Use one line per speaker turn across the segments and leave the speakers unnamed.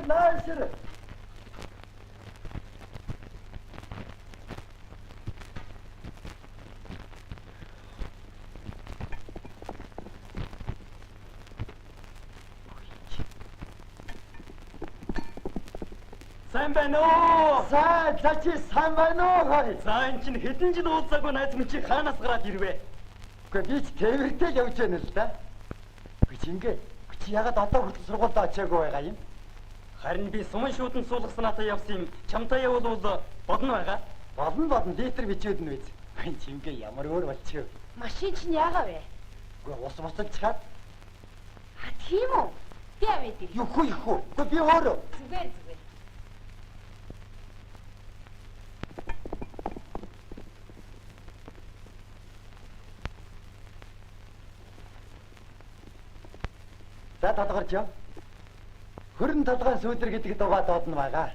Найсэр.
Сайн байна уу?
Сайн байна уу?
За энэ чинь хэдэн жил уулзаагүй найз минь чи хаанаас гараад ирвэ?
Гэхдээ би ч тэрвэртэй л явж байна л да. Чи ягаад одоо хүртэл сургуульд очиагүй байгаа юм?
Харин би сумын шүүдэн суулгаснаатай явсан юм. Чамтай явбал бодно байгаа.
Болно литр бичээд нь биз. Чингээ ямар өөр болчихё.
Машин чинь яагаа вэ?
Гэхдээ ус буцалчихад.
Тийм үү? Би аваад ир.
Юхүү. Гэхдээ би өөрөө.
Зүгээр.
За толгорч яа. Хөрөн толгойн сүүдэр гэдэг дугаа доодно байгаа.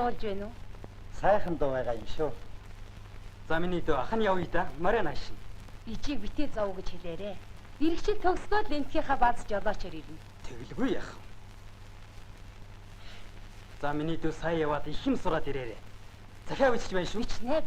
Болж байна уу?
Сайхан дуу байгаа юм шүү.
За миний дөө ах нь явъя да. Марийн ашин.
Ичийг битээ зов гэж хэлээрээ. Иргэшил төгсгөөд лентгийнхаа бааз жолоочор ирнэ.
Тэгэлгүй яах. За миний дөө сая яваад их юм сураад ирээрээ. Захиа бичиж байна шүү.
Бичнэ.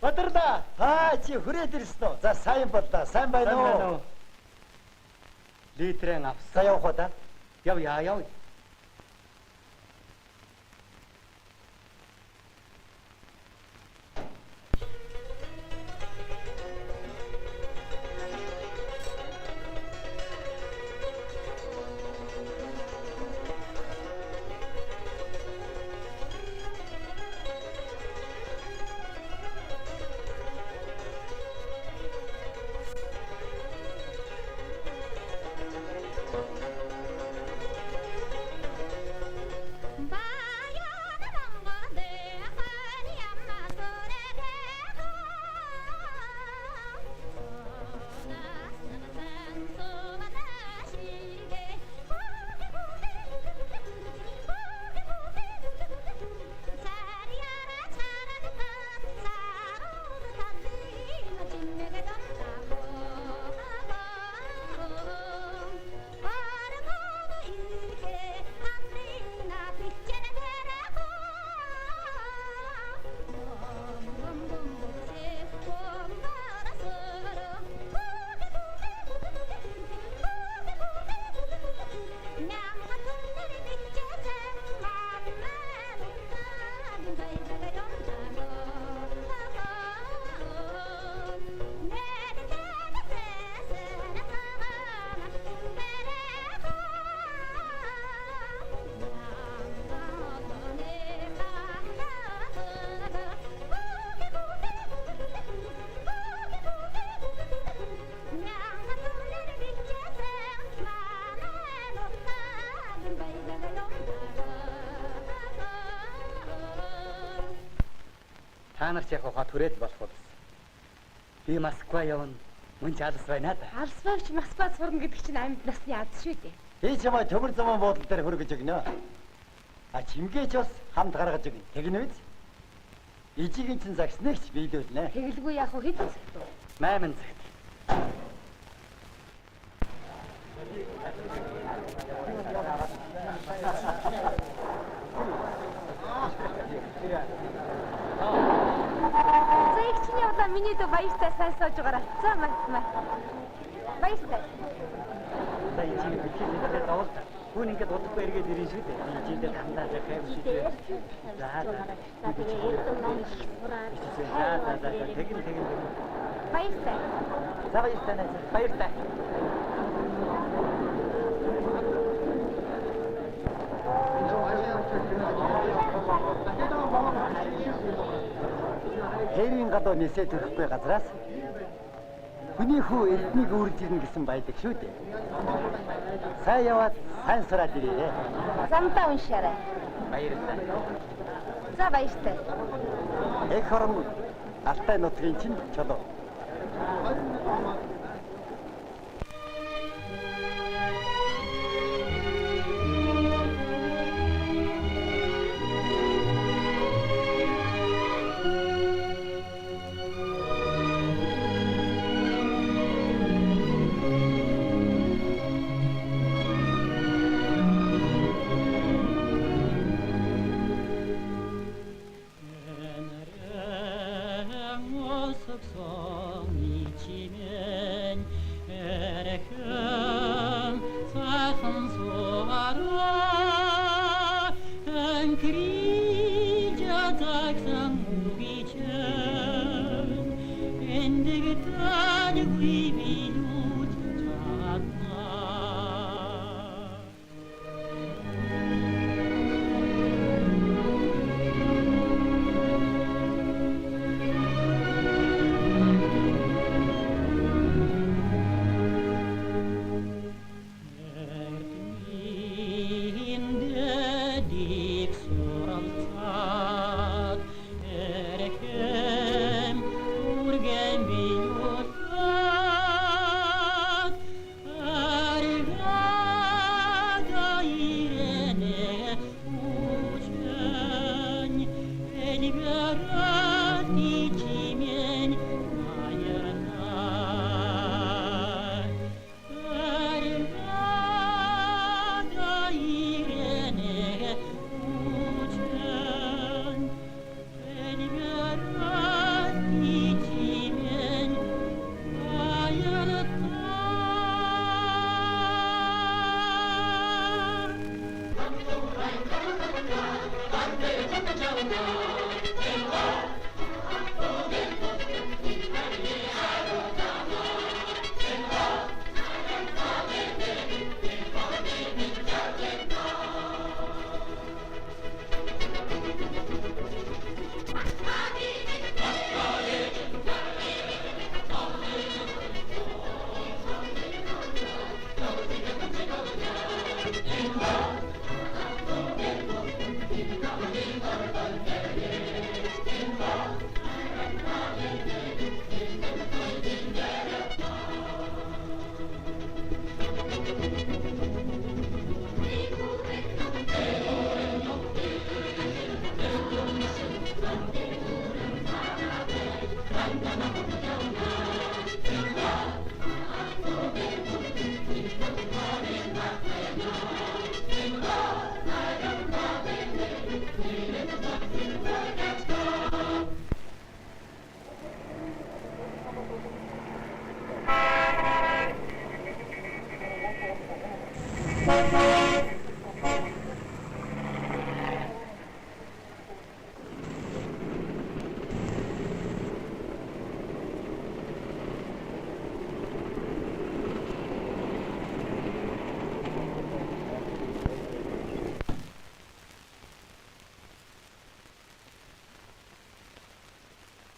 Бадарла, чи хүрээд ирсэн үү? За сайн боллоо. Сайн байна уу?
Литрэн авсан.
За явах уу да?
Яв. Та нар ч яг хот хүрээд болох бол. Би Москва явна. Мөн ч алс байна да.
Алс байвч Москвад сурна гэдэг чинь амьд насны аз шүү дээ.
Би чамаа төмөр заман буудлын дээр хөргөж өгнө. А чимгээч бас хамт гаргаж өгнө. Тэгнэ үү? Ижигийн чин загсныг ч биелүүлнэ.
Тэгэлгүй яг хэд цагт вэ?
8 цагт.
За их чиний удаа миний дөө баяртай сайн сууж байгаарай. За маа. Баяртай.
За ижиг бичлээ доол. Хүн ингээд удахгүй эргээд ирэн шүү дээ. Ижигээр хандаад хайв шүү дээ. За.
Тэгээ эрдэн маань их сураад.
За. Тэгин.
Баяртай.
За баяртай.
Хэрийн гадуу нисээ төрөхгүй газраас хүний хүү эрднийг үрж ирнэ гэсэн байдаг шүү дээ. Сайн яваад сайн сураад ирээ.
Замдаа уншаарай.
Баярлалаа.
За баяртай.
Эх хорон Алтай нутгийн чинь чулуу.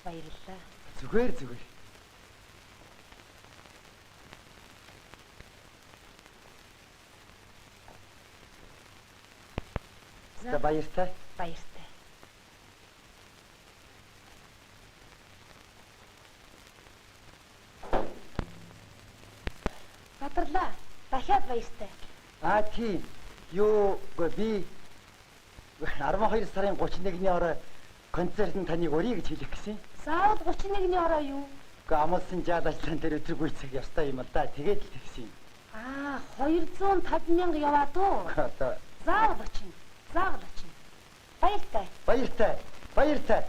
Баярлалаа.
Зүгээр зүгээр. За баяртай.
Баяртай. Бадарлаа. Дахиад баяртай.
Тийм. Юу би 12 сарын 31-ний орой концертын таныг урья гэж хэлэх гэсэн.
Заавал 31-ний ороо юу?
Гэхдээ амлсан жаал ажлын дээр өдрөг үйцэх ёстой юм л да. Тэгээд л тэгсэн юм.
250,000 яваад уу?
Одоо
Заавал очино. Заавал очино. Баяртай.
баяртай. Баяртай.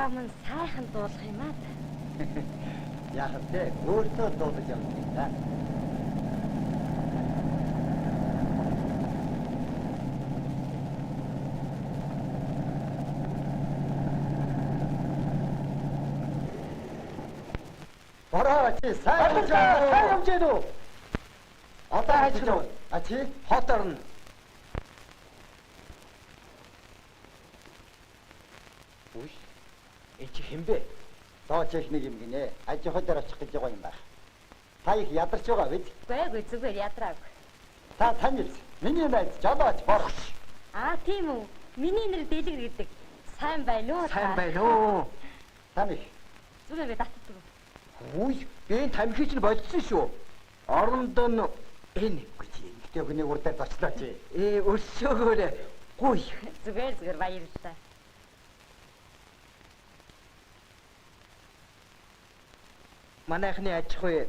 Тааман сайхан дуулах юм аа.
Яг тэ өөртөө дуудаж явах юм да. Бороо чи сайн хэмжээд үү? Одоо хайчих уу? Чи хот орно.
Чи хэмбэ?
Дооч нэг юм гинэ. Аж ахуй дээр очих гэж байгаа юм байна. Та их ядарч байгаа биз?
Үгүй зүгээр ядраагүй.
Та таньж миний найз Жолооч Борч.
Тийм үү. Миний нэр Дэлгэр гэдэг. Сайн байна уу та?
Сайн байна уу?
Тамих.
Зүгээр би татдаг.
Хөөе, энэ тамхич нь болцсон шүү. Орондоо энэ гэж
Гэтэ хүний урдаар зочлоо чи.
Өсөөгөөрэ. Гуй.
Зүгээр баярлалаа.
Манайхны аж ахуй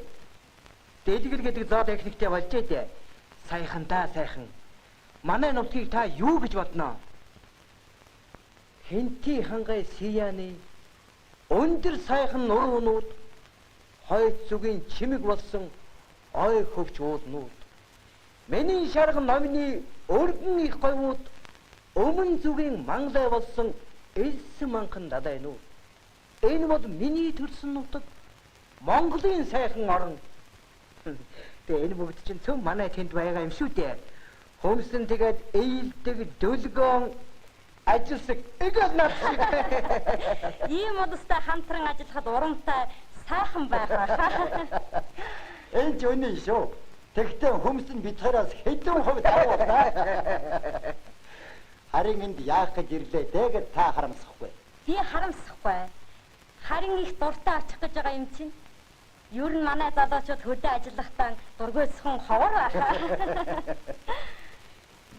Дэлгэр гэдэг зоо техниктэй болжээ дээ. Сайхан та сайхан. Манай нутгийг та юу гэж бодноо? Хинти хангай сияны өндөр сайхан нуруунууд хойд зүгийн чимэг болсон ой хөвч уулнууд. Миний шарган номны өргөн их говьуд өмнө зүгийн манглай болсон элсэн манхан дадайнууд. Энэ бол миний төрсөн нутаг. Монголын сайхан орн. Тэгээ энэ бүгд чинь зөв манай тэнд байгаа юм шүү дээ. Хүмсэн тэгээд ээлдэг дөлгөөн ажилсаг эгэс нат.
Ийм удастай хамтран ажиллахад урамтай сайхан байх аа.
Энэ ч үнэн шүү. Тэгтээ хүмсэн бид хоёроос хэдэн хувь давуу та. Харин энд яах гэж ирлээ тэгээд та харамсахгүй.
Би харамсахгүй. Харин их дуртай очих гэж байгаа юм чинь. Юу н манай залуучууд хөдөө ажиллахдаа дургүйсхэн ховор байхаа.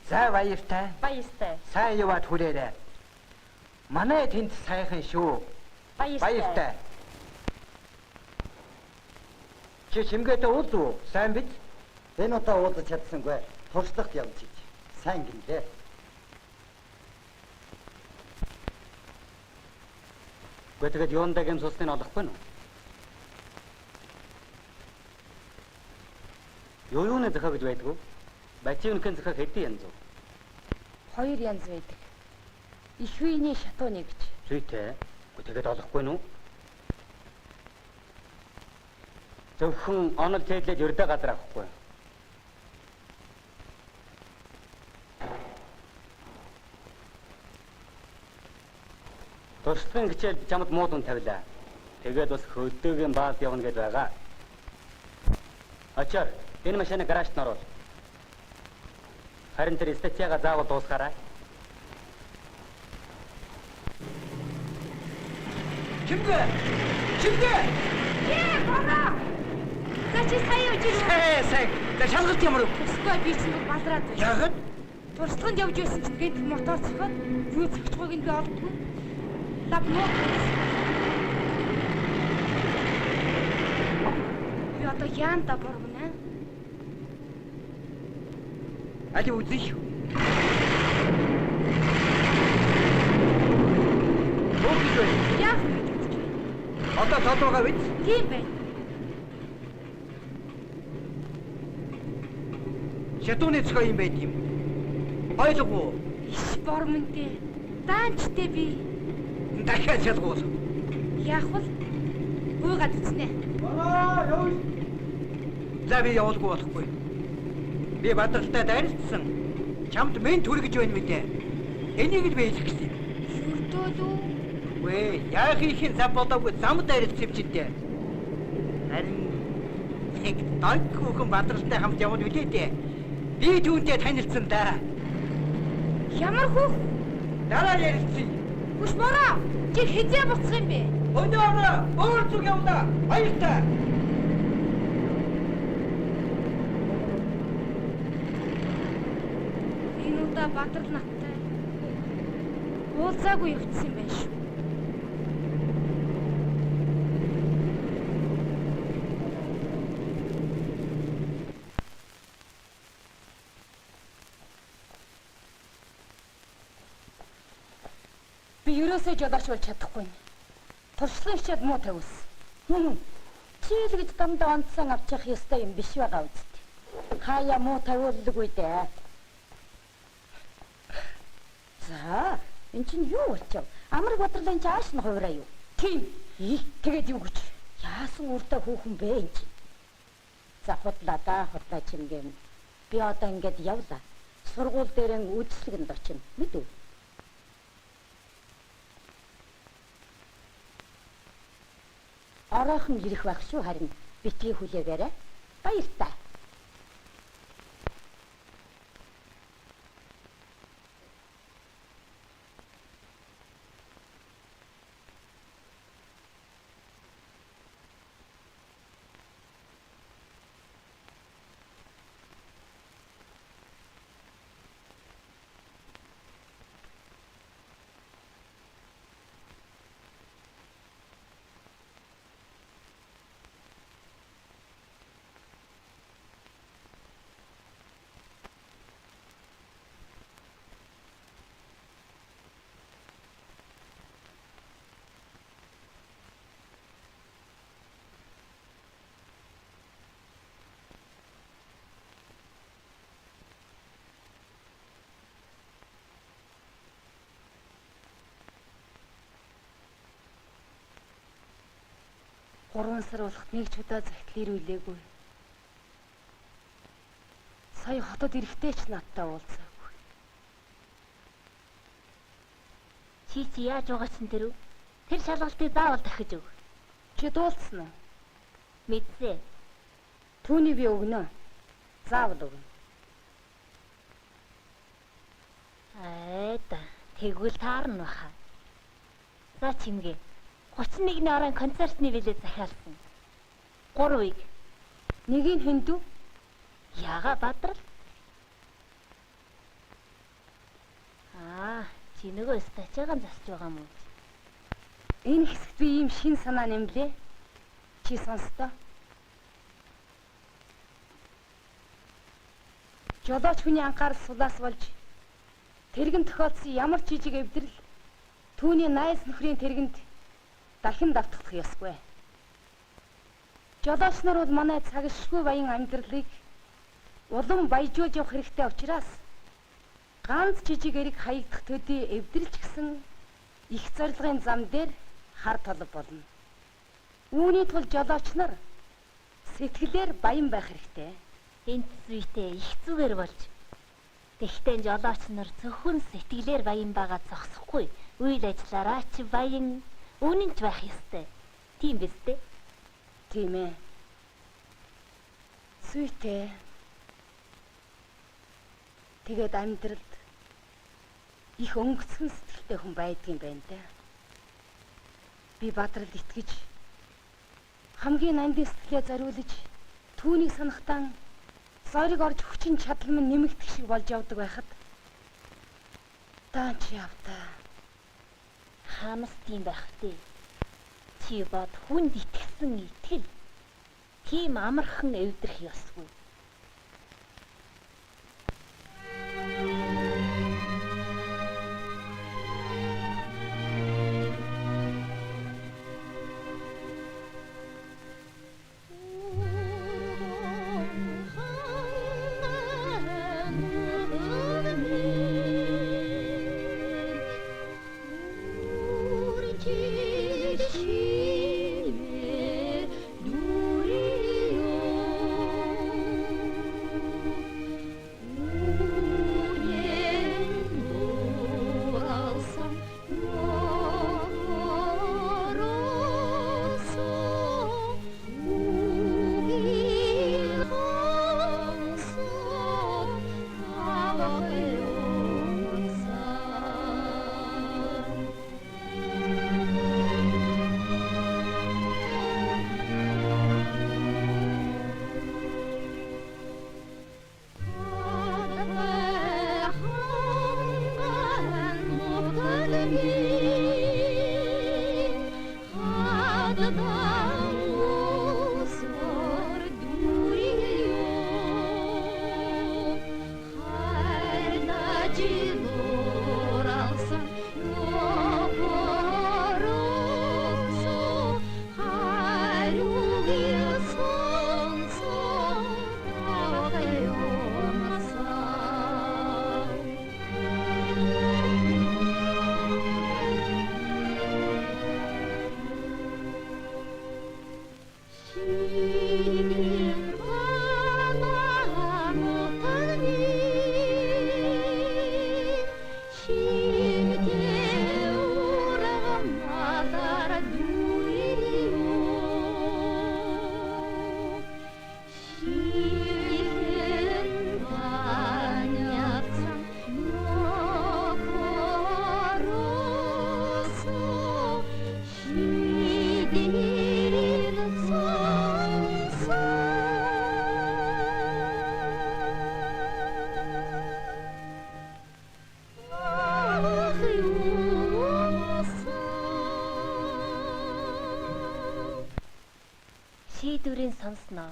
За баяртай.
Баяртай.
Сайн яваад хүрээрэй. Манай тэнд сайхан шүү. Баяртай. Чи чимгээтэй уулз уу? Сайн биз?
Энэ удаа уулзах чадсангүй. Туршлагт явж ич. Сайн гинлээ.
Гэхдээ юундаг юм сусныг олохгүй нү? Юуны захаа гэж байдгүй? Бачивнхэн захаа хэдэн янз вэ?
2 янз байдаг. Их үений шатууны гэж.
Зүйтэй. Тэгээд олохгүй нү? Зөвхөн онол тээдлээд ердөө газар авахгүй. Туршлагын хичээлд чамд муу дүн тавилаа. Тэгээд бас хөдөөгийн бааз явна гэж байгаа. Ачаар энэ машины гаражт наруул. Харин тэр статьяга заавал дуусгаарай.
Чимгээ!
Бага! За чи сая явж ирв.
Сайн. За шалгалт ямар вэ?
Өсгөө би чинь балраад байна.
Яагаад?
Туршлаганд явж байсан чинь гээд мотор цохоод юу цогцохыг нь би олдгүй. Лав ноо. Би одоо яанда боргоно.
Али үзье.
Яах вэ?
Одоо толгойгоо биз?
Тийм байна.
Шатууны цохоо юм байт юм. Ойлгов.
Иш бормонтэй. Даанчтай би.
Дахиад шалгуул.
Яах вэ? Гуйгаад үзнэ.
За би явуулгүй болохгүй. Би бадралтай дайрцсан. Чамд мен түргэж байна мэдээ. Энийг л би хэлэх гэсэн юм.
Юрдөө.
Вэ, яах ихийн зав болоогүй зам дайрцсан юм чинь дээ. Харин нэг дог хүүхэн бадралтай хамт явна үлээ дээ. Би түүнтэй танилцсан да.
Ямар хөх?
Дараа ярилцъя.
Хүч бороо. Чи хизээ буцах юм бэ?
Өнөөрөө өөр зүг явлаа. Баяртай.
Энэ удаа бадрал наттай. Уулзаагүй явцсан юм байна шүү. Би ерөөсөө жолооч болж чадахгүй. Туршлагын хичээл муу тавьсан. Чи л гэж дандаа онцсон авчих ёстой юм биш байгаа үст. Хаяа муу тавиулгүй дээ. За, эн чинь юу болчихв? Амар бодлоо энэ ааш нь хувираа юу? Тийм. Тэгээд юу гэж? Яасан үрдэ хүүхэн бэ энэ чинь? За худлаа чимгэм. Би одоо ингэж явлаа. Сургууль дээр үдшилгэнд очино. Мэдв үү? Оройхон ирэх байх шүү харин битгий хүлээгээрэй. Баяртай. Гурван сар болоход нэг ч удаа захидлын ирүүлээгүй. Сая хотод ирэхдээ ч надтай уулзаагүй.
Чи яаж байгаа ч тэр шалгалтыг заавал дахиж өг.
Чи дуулсан уу?
Мэдсэ.
Түүний би өгнө. Заавал өгнө.
Айда, тэгвэл таарна баха. За чимгээ. 31-ний орон концертны билет захиалсан. 3-ыг.
Нэгийг хэндүү?
Яга Бадрал. Чи нөгөө стачаагаан засч байгаа мó.
Энэ хэсэгт би ийм шин санаа нэмлээ. Чи сонстоо. Жолооч хүний анхаарал сулаас болж тэрэгэн тохиолдсон ямар жижиг эвдрэл түүний найз нөхрийн тэргэнд дахин давтагдах ёсгүй. Жолооч нар бол манай цагшгүй баян амьдралыг улам баяжуулж явах хэрэгтэй учраас ганц жижиг эрэг хаягдах төдий эвдрэлч гэсэн их зорилгын зам дээр хар толб болно. Үүний тулд жолооч нар сэтгэлээр баян байх хэрэгтэй.
Энд зүйтэй их зүгээр болж. Тэгтээ жолооч нар зөвхөн сэтгэлээр баян байгаа зогсохгүй. Үйл ажиллаараа ч баян үнэнч байх ёстой. Тийм биз дээ?
Тийм ээ. Зүйтэй. Тэгээд амьдралд их өнгөцгөн сэтгэлтэй хүн байдгийн байна да. Би Бадралд итгэж хамгийн нандин сэтгэлээ зориулж түүнийг санахтан зориг орж хүчин чадал минь нэмэгдэх шиг болж явдаг байхад даанч явдаа.
Хамас тийм байх тий. Чи бод хүнд итгэсэн итгэл. Тийм амархан эвдрэх ёсгүй. шийдвэрийн сонсноо.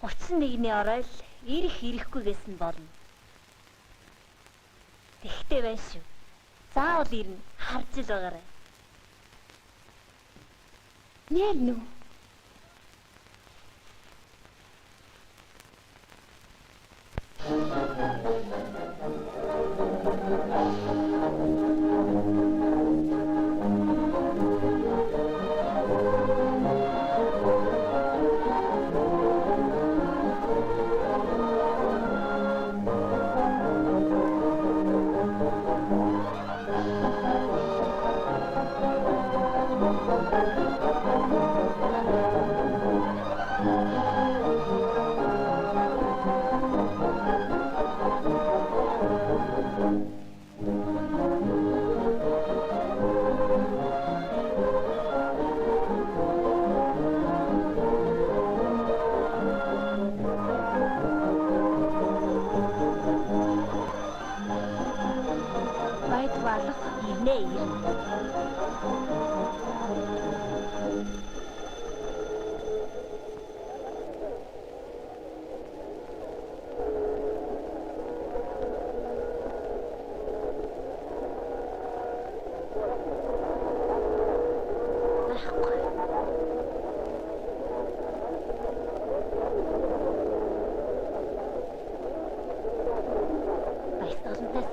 31-ний орой л ирэхгүйгээс нь болно. Тэгтээ байна шүү. Заавал ирнэ. Харж л байгаарай.
Нэрнү.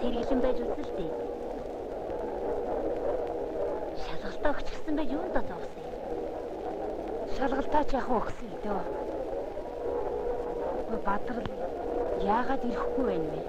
Сэргэлэн байж үзэлтэй. Шалгалтаа өгч гисэн байж юунд зовсон юм?
Шалгалтаа ч яах вэ гэсэн дөө. Бадрал яагаад ирэхгүй байна вэ?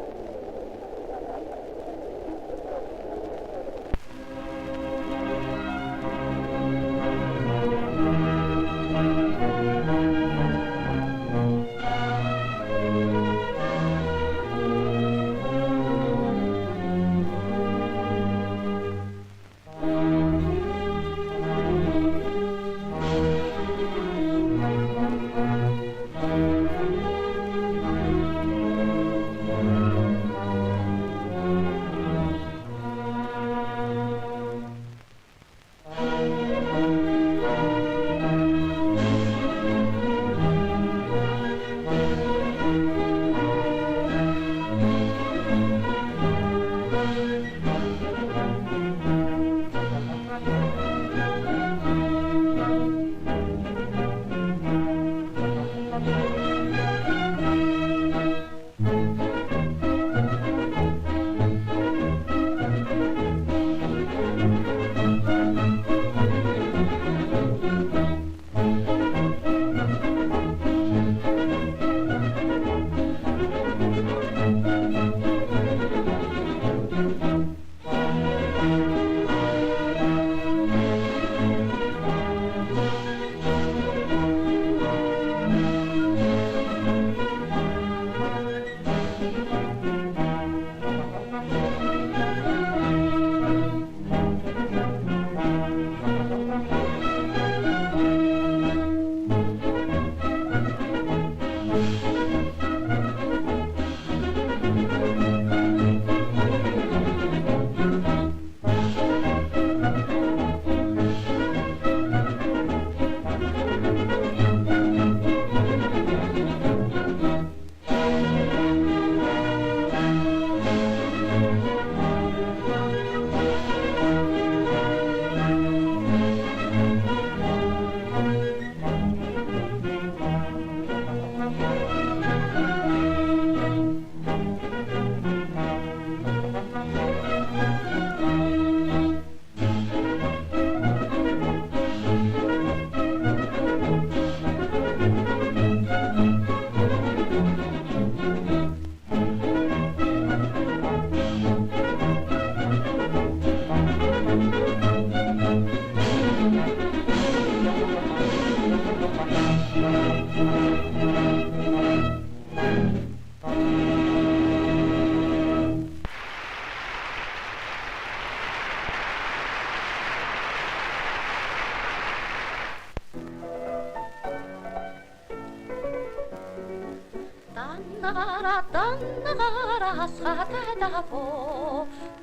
Даннагара хасгатайдафо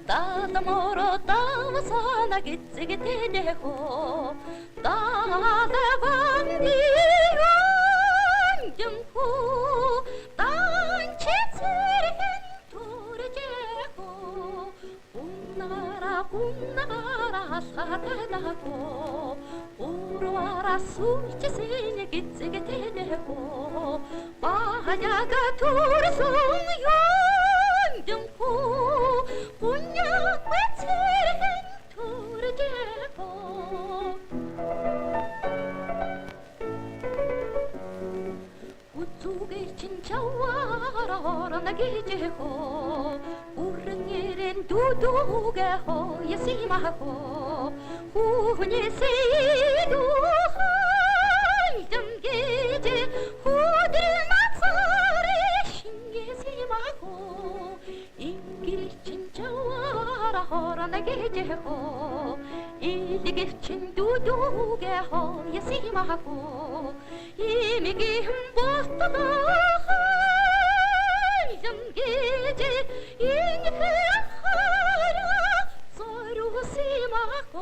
Дадаморо давсана гитсигтэнэхо Дадаванди асхатадаго урвара сүйчсэн гизэгтэнэго бахяга турсан юндэмху уняг бэцэрхэн турдэго 우쭈게 진짜와라 나게제고 우릉이ren 두두게 호야시마고 후니세도 할점게제 후들 막사리 신게시마고 인길 진짜와라 나게제고 이리게 진두두게 호야시마고 이미기 흠보스터다 할점게제 인크하라 서루시마고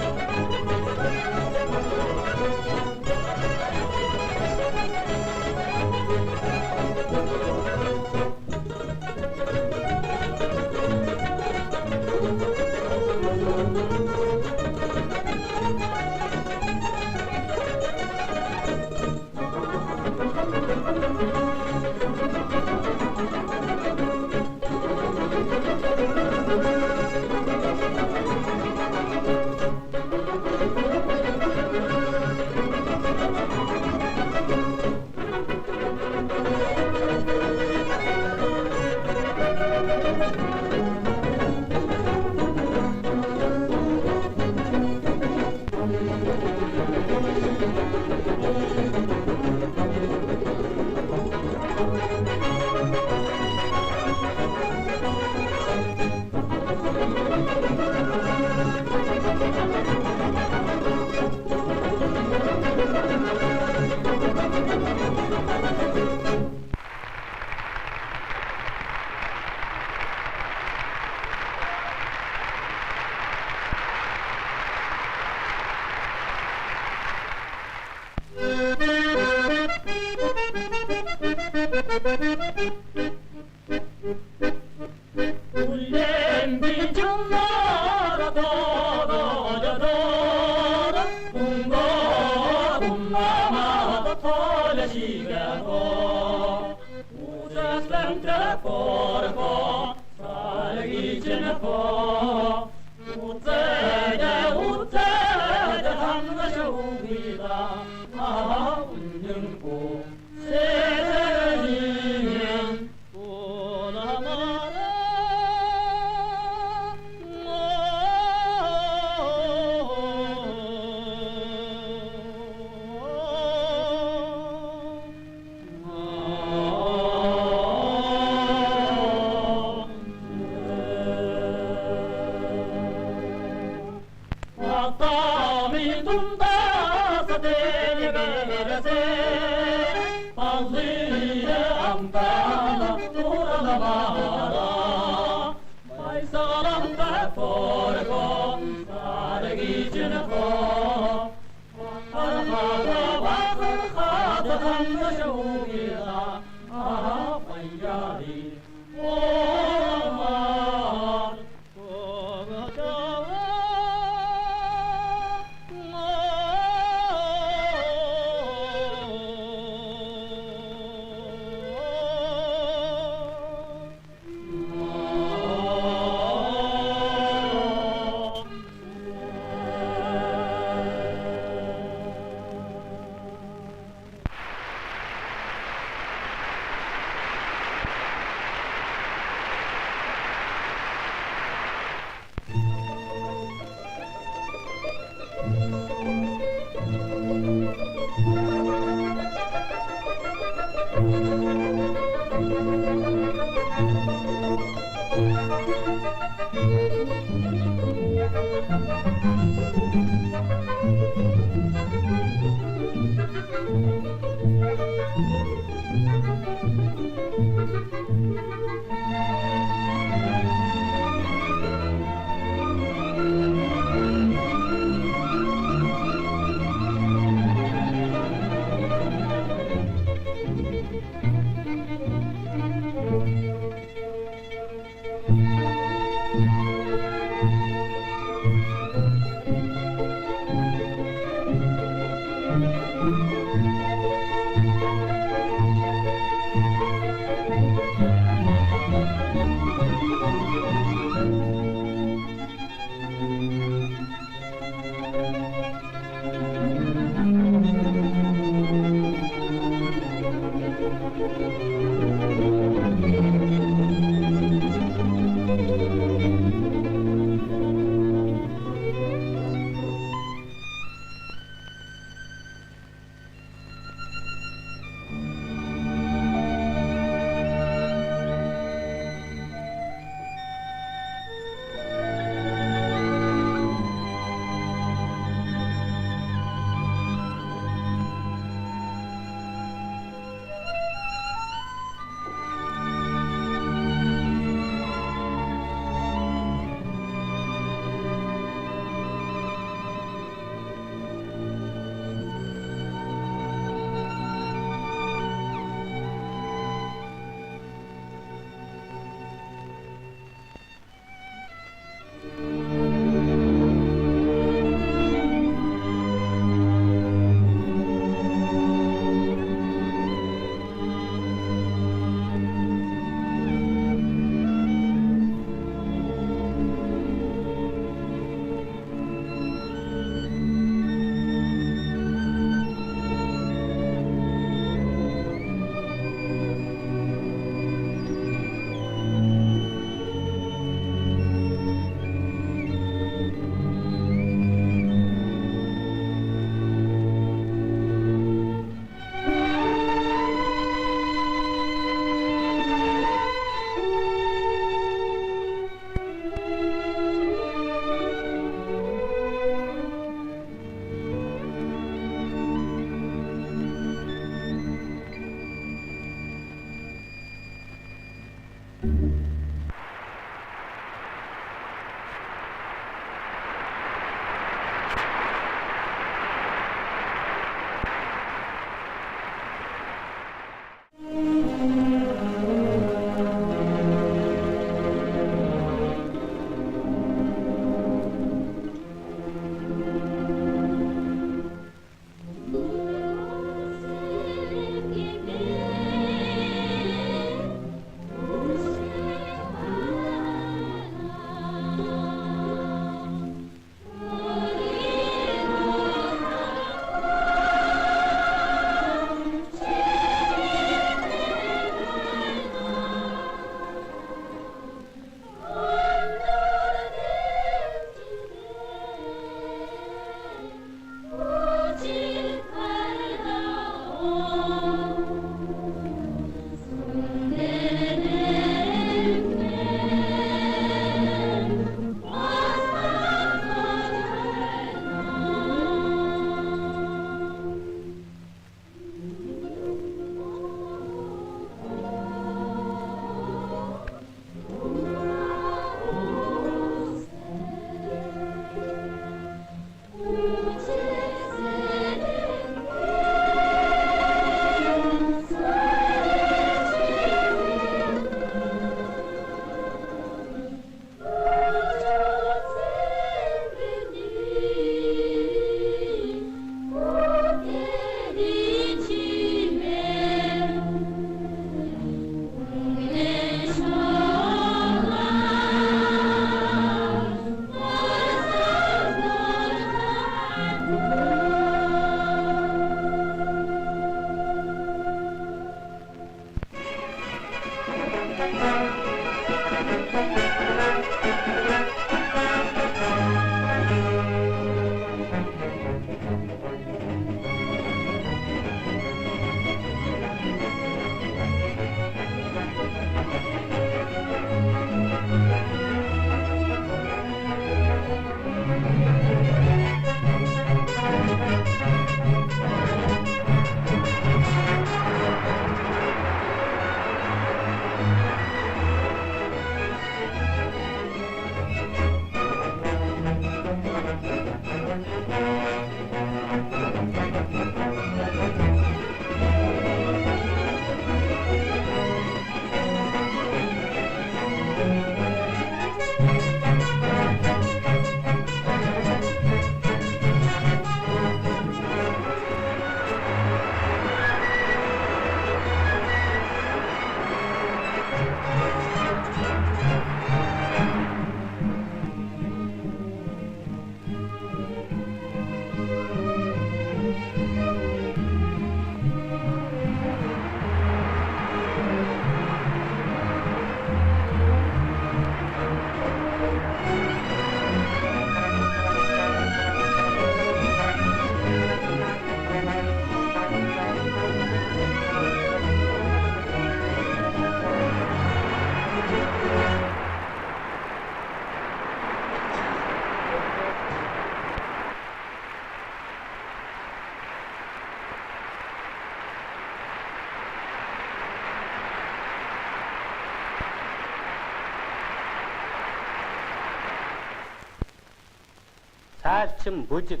Саалчин бүжиг,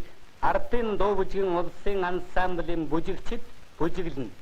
ардын дуу бүжгийн улсын ансамблийн бүжигчид бүжиглэнэ.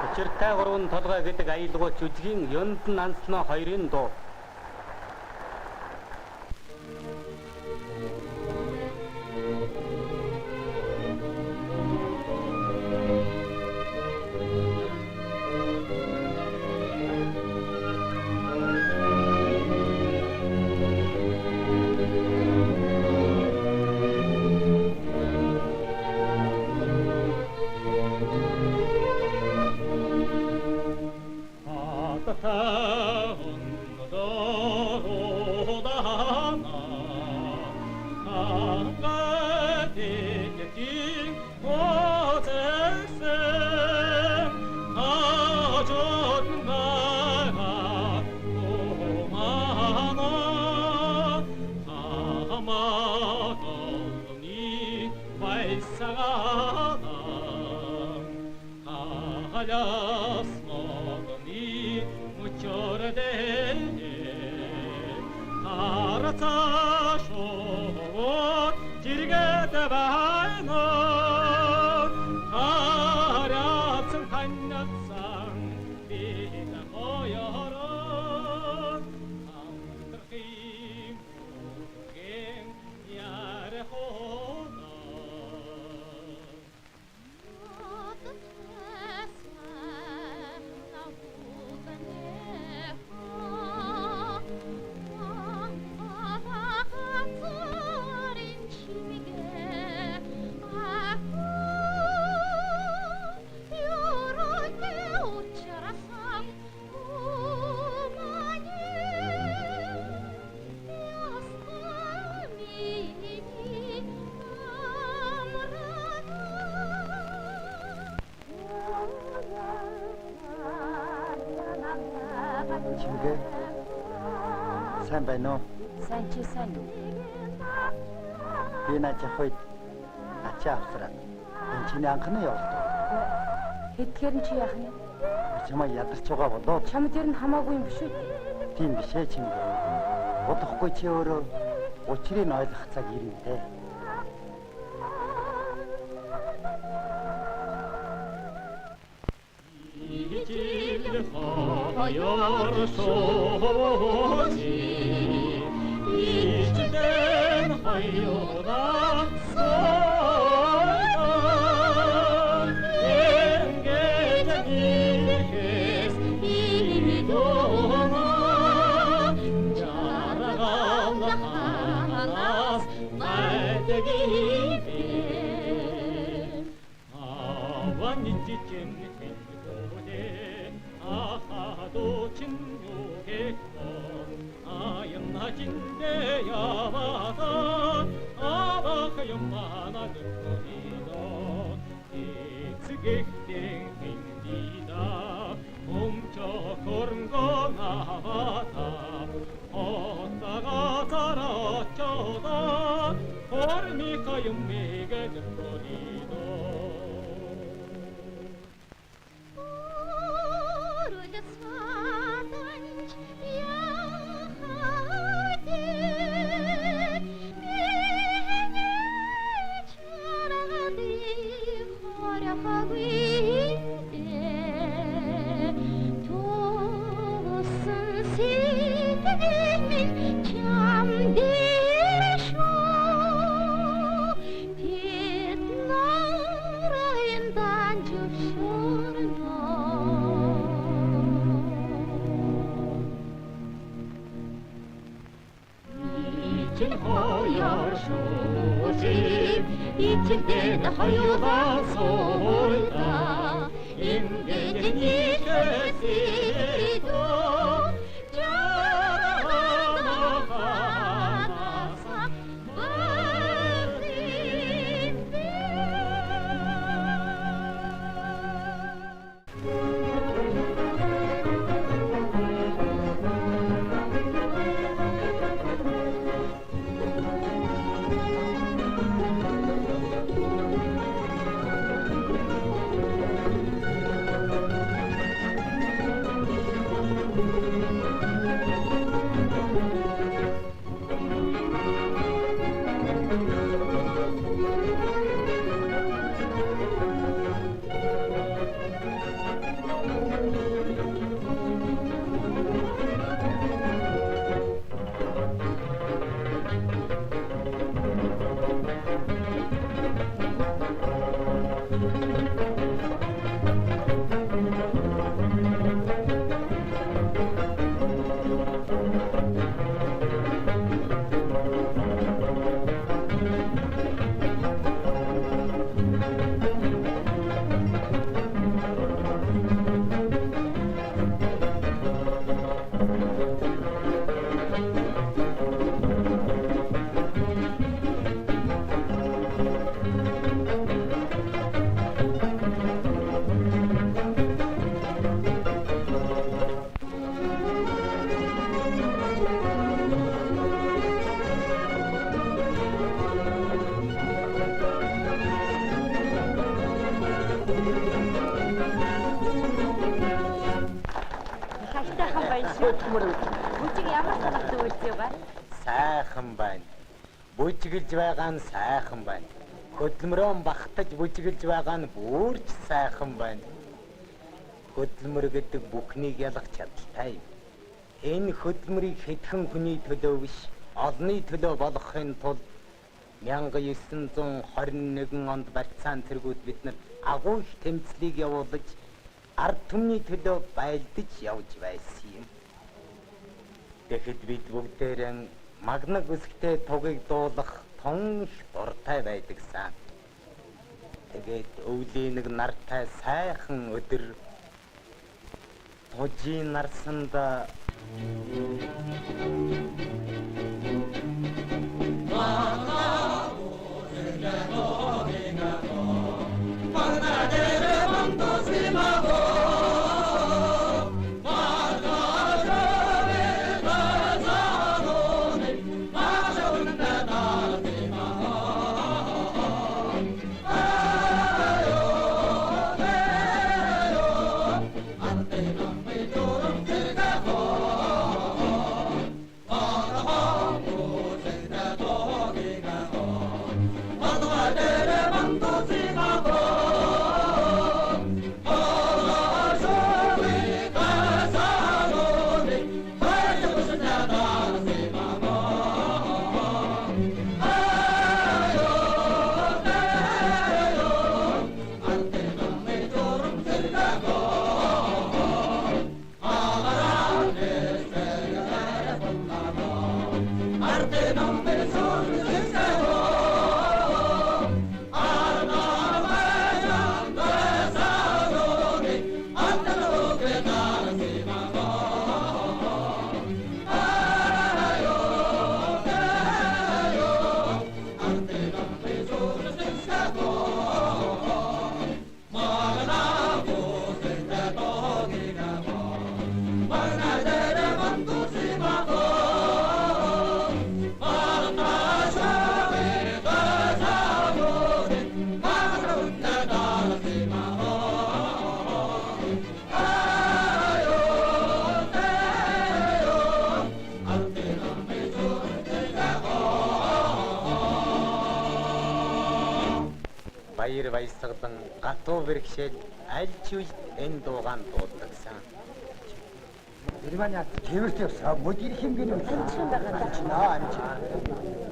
Учиртай гурван толгой гэдэг аялгууч жүжигийн Ёндан Ансноо хоёрын дуу.
Чимгээ сайн байна уу?
Сайн чи сайн уу?
Би наачихвал ачаа авсараа. Энэ чиний анхны явалт.
Хэдгээр нь чи яах нь?
Чамаа ядарч байгаа болоо.
Чамд ер нь хамаагүй юм биш үү?
Тийм биш ээ Чимгээ. Удахгүй чи өөрөө учрыг ойлгох цаг ирнэ дээ.
Formica io mega de florido
шужим ичилдээд хоёулаа суула ингээд нийлэсэдөө жараханаса
Бүжиг ямар санаатай үйлдэл ба?
Сайхан байна. Бүжиглж байгаа нь сайхан байна. Хөдөлмөрөөн багтаж бүжиглж байгаа нь бүрч сайхан байна. Хөдөлмөр гэдэг бүхнийг ялах чадaltaй. Энэ хөдөлмөрийг хэдхэн хүний төлөө биш, олонний төлөө болгохын тулд 1921 онд барьцаан тэргүүд бид нар агуу их тэмцлийг явуулж ард түмний төлөө байлдаж явж байсан юм. Тэгэхэд бид бүгдээрээ магнаг үсгтэй тугийг дуулах тун их дуртай байдаг сан. Тэгээд өвлийн нэг нартай сайхан өдөр тожийн нарсанда баяр баясгалан гатуу бэрхшээл аль ч үед энэ дуугаан дуудагсан. Германы тэмэрт явсан модир хэмгэн үү?
Амчин байгаа даа.
Амчин.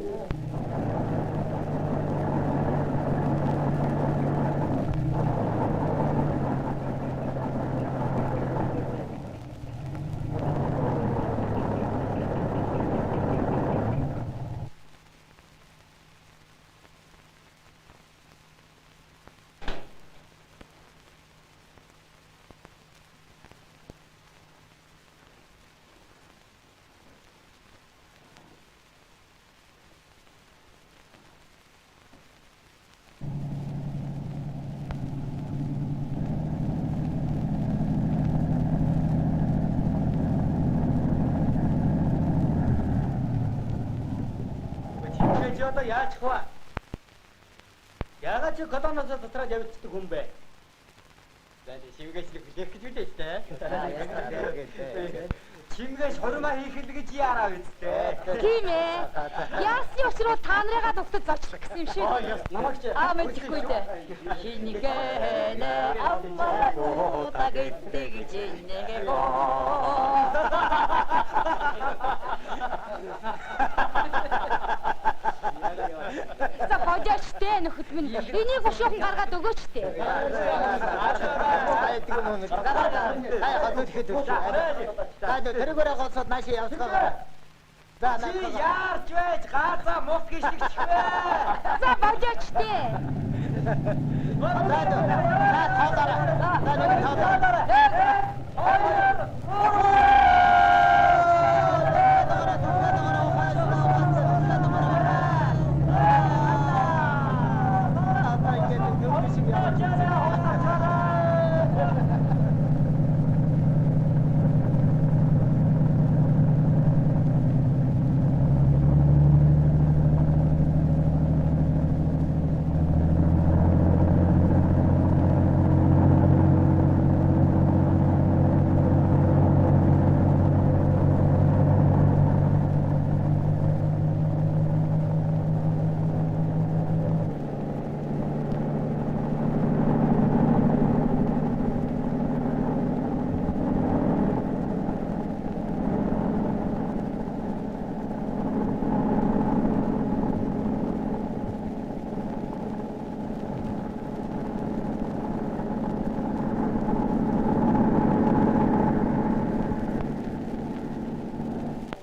одоо яачих вэ? Яагаад чи колоноос дотроо явчихдаг хүн бэ? Шимгээс л хэлэх гэж үлээ дээ. Чимгээс хормоо хийх л гэж яараа үсттэй.
Тийм ээ. Яасны учруу та нарыгаа дугтад зочлох гэсэн юм шиг.
Намайг чи
Мэдхгүй дээ. Шинийгэнэ аммаа тагтэг жинэго. За божоочтэй нөхөд минь. Энийг ушуухан гаргаад өгөөч дээ.
тэргээр гоцоод нааши явсгаа. За чи яарч байж гаазаа мут гიშгчвэ.
За божоочтэй.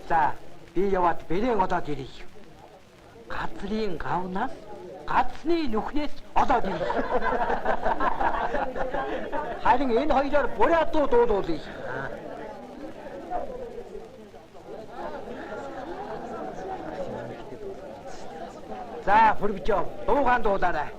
За би яваад бэлэн одоод ирье. Газрын гавнаас гадсны нүхнээс одоод ирье. Харин энэ хоёроор бурятуу дуулуулъя. За хүргэж дуугаан дуулаарай.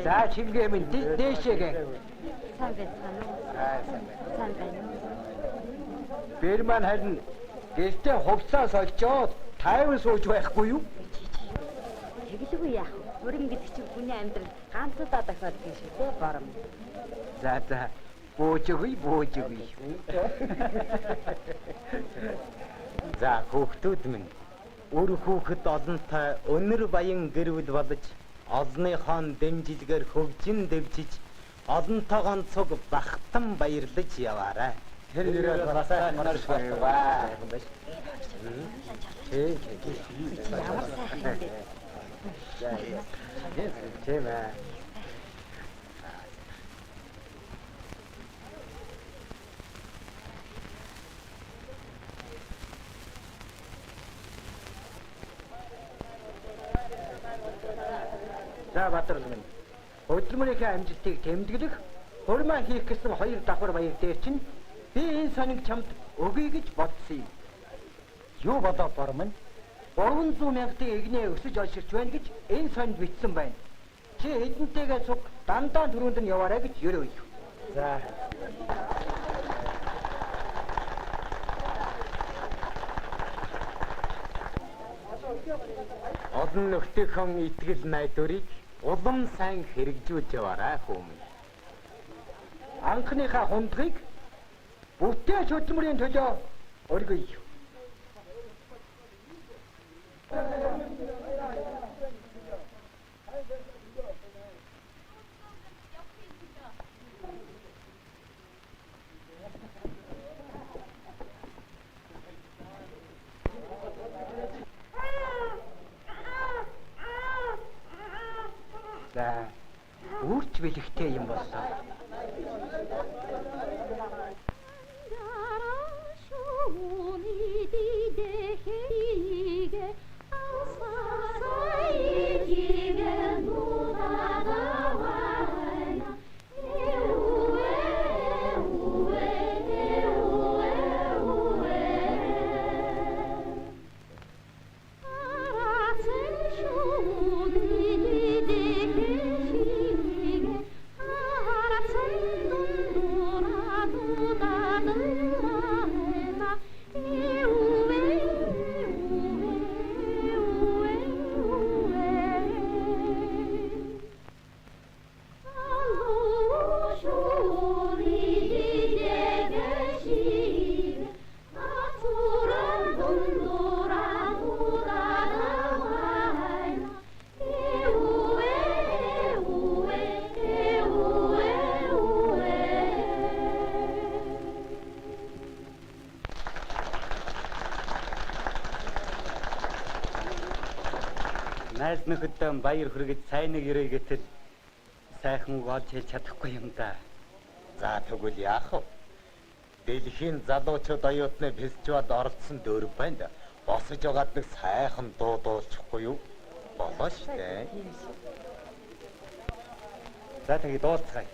За чимгээ минь дээшээгээ.
Сайн байцгаана уу? Сайн байна уу?
Бэр маань харин гэртээ хувцас олжоод тайван сууж байхгүй юу?
Тэглгүй яах вэ? Хурин гэдэг чинь хүний амьдрал ганцудаа тохиолддог юм шүү дээ, бором.
За буужгүй.
За хүүхдүүд минь өр хүүхэд олонтой өнөр баян гэрвэл болж олныхон дэмжилгээр хөгжин дэвжиж олонтойгоо цуг бахтан баярлаж яваарай.
Тэр нэрээ бас амар шваа.
Ямар сайхан юм бэ?
Тийм ээ. За Баатар минь хөдөлмөрийнхээ амжилтыг тэмдэглэх хурмаа хийх гэсэн хоёр давхар баяр дээр чинь би энэ сониг чамд өгье гэж бодсон юм. Юу болоо бормон? 300 мянган игнээ өсөж олширч байна гэж энэ сонд бичсэн байна. Чи хэдэнтэйгээ цуг дандаа түрүүнд нь яваарай гэж ерөөе. За.
Олон нөхдөйхөн итгэл найдварыг улам сайн хэрэгжүүлж яваарай хүмүүс.
Анхныхаа хундгыг бүтээл хөдөлмөрийн төлөө өргөе. За, үрч бэлэгтэй юм боллоо.
Найз нөхөдөө баяр хүргэж сайныг ирээ гэтэл сайхан үг олж хэлж чадахгүй юм да.
За тэгвэл яах вэ? Дэлхийн залуучууд оюутны фестивалд оролцсон дөр байна. Босож байгаад нэг сайхан дуу дуулчихгүй юу? Болоо штэ.
За тэгээ дуулцгаая.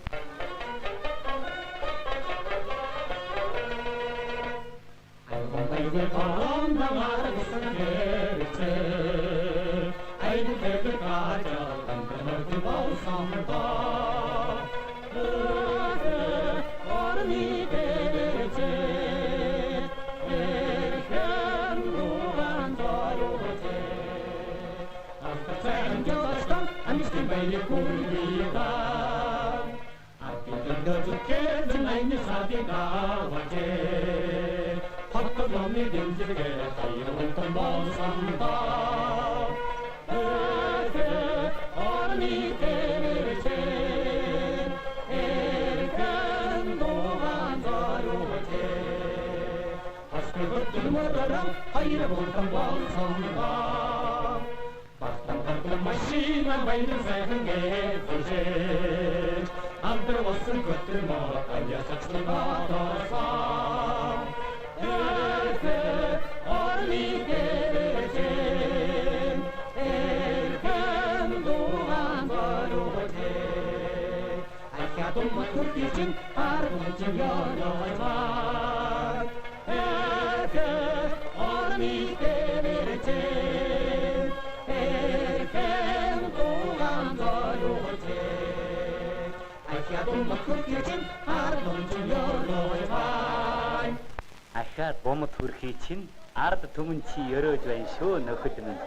Ахаад бомд хүрхий чинь ард түмэн чи өрөөж байна шүү нөхөд минь.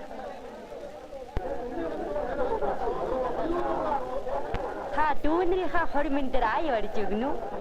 Та дүүнэрийнхаа 20 минут дээр ай барьж өгнө үү?